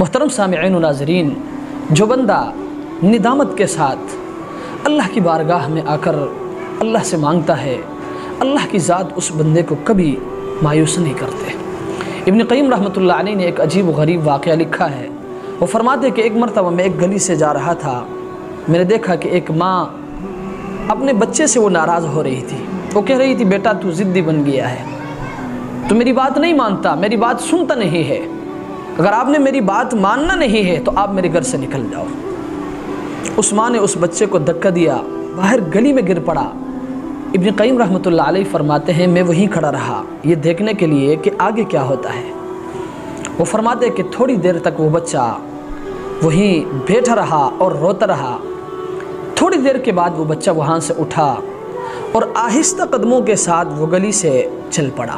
محترم سامعین و ناظرین، جو بندہ ندامت کے ساتھ اللہ کی بارگاہ میں آ کر اللہ سے مانگتا ہے، اللہ کی ذات اس بندے کو کبھی مایوس نہیں کرتے۔ ابن قیم رحمۃ اللہ علیہ نے ایک عجیب و غریب واقعہ لکھا ہے۔ وہ فرماتے کہ ایک مرتبہ میں ایک گلی سے جا رہا تھا، میں نے دیکھا کہ ایک ماں اپنے بچے سے وہ ناراض ہو رہی تھی۔ وہ کہہ رہی تھی، بیٹا تو ضدی بن گیا ہے، تو میری بات نہیں مانتا، میری بات سنتا نہیں ہے، اگر آپ نے میری بات ماننا نہیں ہے تو آپ میرے گھر سے نکل جاؤ۔ اس ماں نے اس بچے کو دھکا دیا، باہر گلی میں گر پڑا۔ ابن قیم رحمۃ اللہ علیہ فرماتے ہیں میں وہیں کھڑا رہا یہ دیکھنے کے لیے کہ آگے کیا ہوتا ہے۔ وہ فرماتے ہیں کہ تھوڑی دیر تک وہ بچہ وہیں بیٹھا رہا اور روتا رہا۔ تھوڑی دیر کے بعد وہ بچہ وہاں سے اٹھا اور آہستہ قدموں کے ساتھ وہ گلی سے چل پڑا۔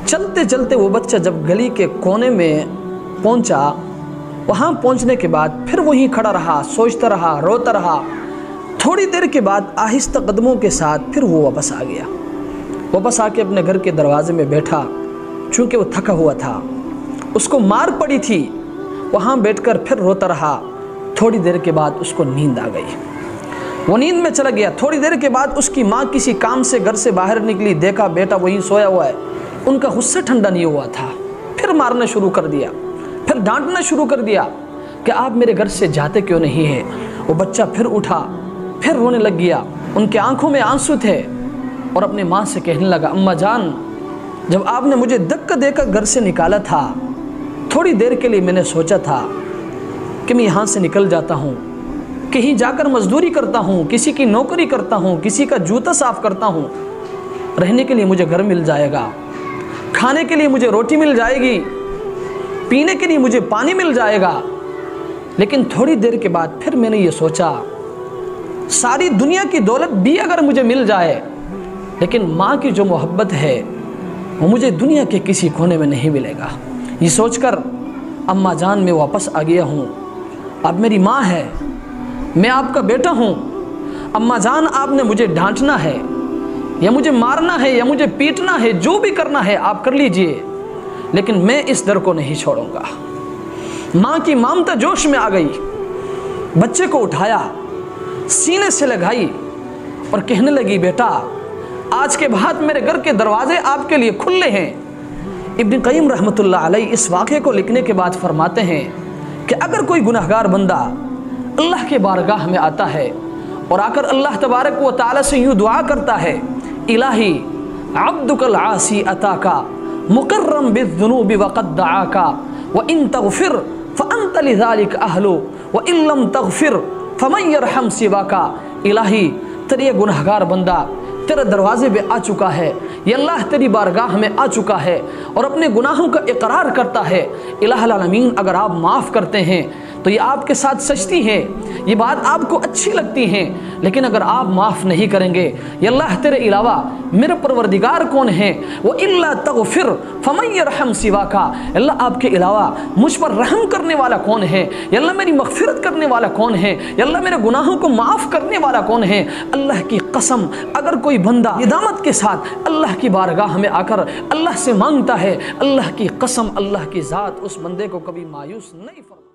چلتے چلتے وہ بچہ جب گلی کے کونے میں پہنچا، وہاں پہنچنے کے بعد پھر وہیں کھڑا رہا، سوچتا رہا، روتا رہا۔ تھوڑی دیر کے بعد آہستہ قدموں کے ساتھ پھر وہ واپس آ گیا۔ واپس آ کے اپنے گھر کے دروازے میں بیٹھا، چونکہ وہ تھکا ہوا تھا، اس کو مار پڑی تھی، وہاں بیٹھ کر پھر روتا رہا۔ تھوڑی دیر کے بعد اس کو نیند آ گئی، وہ نیند میں چلا گیا۔ تھوڑی دیر کے بعد اس کی ماں کسی کام سے گھر سے باہر نکلی، دیکھا بیٹا وہیں سویا ہوا ہے۔ ان کا غصہ ٹھنڈا نہیں ہوا تھا، پھر مارنا شروع کر دیا، پھر ڈانٹنا شروع کر دیا کہ آپ میرے گھر سے جاتے کیوں نہیں ہیں۔ وہ بچہ پھر اٹھا، پھر رونے لگ گیا، ان کے آنکھوں میں آنسو تھے، اور اپنے ماں سے کہنے لگا، اماں جان جب آپ نے مجھے دھکا دے کر گھر سے نکالا تھا، تھوڑی دیر کے لیے میں نے سوچا تھا کہ میں یہاں سے نکل جاتا ہوں، کہیں جا کر مزدوری کرتا ہوں، کسی کی نوکری کرتا ہوں، کسی کا جوتا صاف کرتا ہوں، رہنے کے لیے مجھے گھر مل جائے گا، کھانے کے لیے مجھے روٹی مل جائے گی، پینے کے لیے مجھے پانی مل جائے گا۔ لیکن تھوڑی دیر کے بعد پھر میں نے یہ سوچا، ساری دنیا کی دولت بھی اگر مجھے مل جائے، لیکن ماں کی جو محبت ہے وہ مجھے دنیا کے کسی کونے میں نہیں ملے گا۔ یہ سوچ کر اماں جان میں واپس آ گیا ہوں، اب میری ماں ہے، میں آپ کا بیٹا ہوں، اماں جان آپ نے مجھے ڈانٹنا ہے یا مجھے مارنا ہے یا مجھے پیٹنا ہے، جو بھی کرنا ہے آپ کر لیجئے، لیکن میں اس در کو نہیں چھوڑوں گا۔ ماں کی ممتا جوش میں آ گئی، بچے کو اٹھایا، سینے سے لگائی اور کہنے لگی، بیٹا آج کے بعد میرے گھر کے دروازے آپ کے لیے کھلے ہیں۔ ابن قیم رحمۃ اللہ علیہ اس واقعے کو لکھنے کے بعد فرماتے ہیں کہ اگر کوئی گناہگار بندہ اللہ کے بارگاہ میں آتا ہے اور آ کر اللہ تبارک و تعالی سے یوں دعا کرتا ہے، الہی عبدک العاصی اتاکا مقرم بالذنوب وقد دعاکا وان تغفر فانت لذلک اہل وان لم تغفر فمن یرحم سواکا۔ الہی تیرا یہ گناہگار بندہ تیرے دروازے پہ آ چکا ہے، یہ اللہ تیری بارگاہ میں آ چکا ہے اور اپنے گناہوں کا اقرار کرتا ہے۔ الہ العالمین اگر آپ معاف کرتے ہیں تو یہ آپ کے ساتھ سچتی ہے، یہ بات آپ کو اچھی لگتی ہے، لیکن اگر آپ معاف نہیں کریں گے، یا اللہ تیرے علاوہ میرے پروردگار کون ہیں، وَإِلَّا تَغْفِرْ فَمَنْ يَرْحَمْ سِوَاكَ، اللہ آپ کے علاوہ مجھ پر رحم کرنے والا کون ہے، یا اللہ میری مغفرت کرنے والا کون ہے، یا اللہ میرے گناہوں کو معاف کرنے والا کون ہے۔ اللہ کی قسم اگر کوئی بندہ ندامت کے ساتھ اللہ کی بارگاہ میں آ کر اللہ سے مانگتا ہے، اللہ کی قسم اللہ کی ذات اس بندے کو کبھی مایوس نہیں فرماتی۔